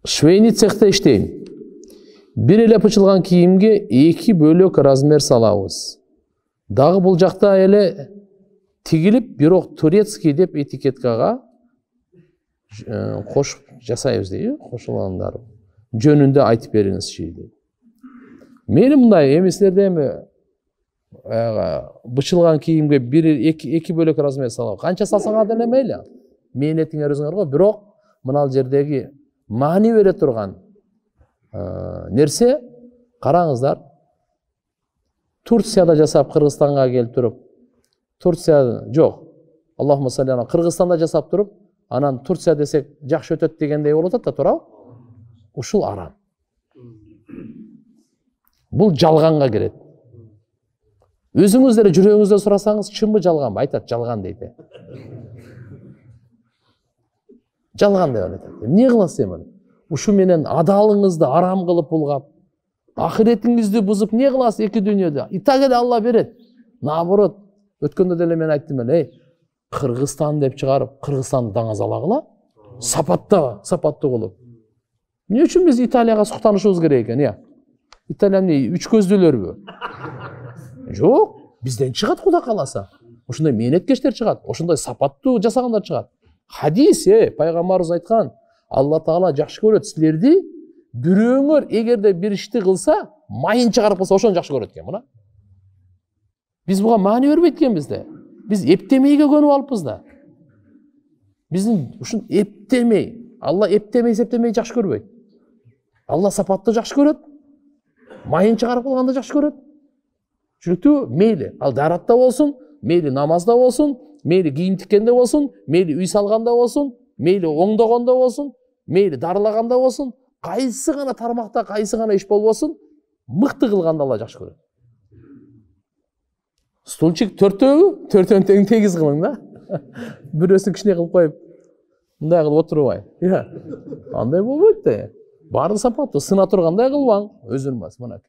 швейный цехта иштейм. Бир эле пычылган кийимге 2 бөлөк размер салабыз. Дагы бул жакта эле тигилип, бирок турецкий деп этикеткага кош жасайбыз дейби, кошулгандар. Жөнүндө айтып бериңизчи дейт. Мени мындай эмесилерде эми бычылган кийимге 2 бөлөк размер салабыз. Канча салсаңар деле мейли. Мээнетиңер өзүңөр го, бирок мына жердеги маани бере турган нерсе, караңыздар, Турцияда жасап Кыргызстанга келип туруп, Турция жок, Аллахума салли ала, Кыргызстанда жасап туруп, анан Турция десек жакшы өтөт дегендей болуп атат да, туурабы? Ушул арам. Бул жалганга кирет. Өзүңүз деле жүрөгүңүздө сурасаңыз, чынбы жалганбы? Айтат, жалган дейт. Жалган деп атат. Эмне кыласыз эми? Ушу менен адалыңызды арам кылып булгап, ахиретиңизди бузуп не кыласыз эки дүйнөдө? Итагеле Алла берет. Наоборот, өткөндө деле мен айттым эле, Кыргызстан деп чыгарып, Кыргызстанды даңазалагыла, сапаттуу болуп. Эмне үчүн биз Италияга суктанышыбыз керек экен, Италия эмне, үч көздүүлөрбү? Жок, бизден чыгат Кудай кааласа. Ошондой мээнеткечтер чыгат, ошондой сапаттуу жасагандар чыгат. Хадис, пайгамбарыбыз айткан, Алла Таала жакшы көрөт силерди, бирөөңөр эгерде бир ишти кылса, майын чыгарып кылса, ошону жакшы көрөт экен, мына. Биз буга маани бербейт экенбиз да. Биз эптемейге көнүп алыппыз да. Биздин ушун эптемей, Алла эптемей, септемей жакшы көрбөйт. Алла сапатты жакшы көрөт, майын чыгарып кылганды жакшы көрөт. Түшүнүктүү? Мейли, ал даратта болсун, мейли намазда болсун, мейли кийим тиккенде болсун, мейли үй салганда болсун, мейли оңдогондо болсун, мейли дарылаганда болсун, кайсы гана тармакта, кайсы гана иш болбосун, мыкты кылганды Алла жакшы көрөт. Стульчик төртөөнү тең тегиз кылың да. Бирөөсүн кичине кылып коюп, мындай кылып отурбай. Андай болбойт да. Баары сапаттуу, сына тургандай кылбаң, өзүн бас, мына.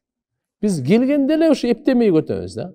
Biz gelgende ele şu eптемей көтөбүз да.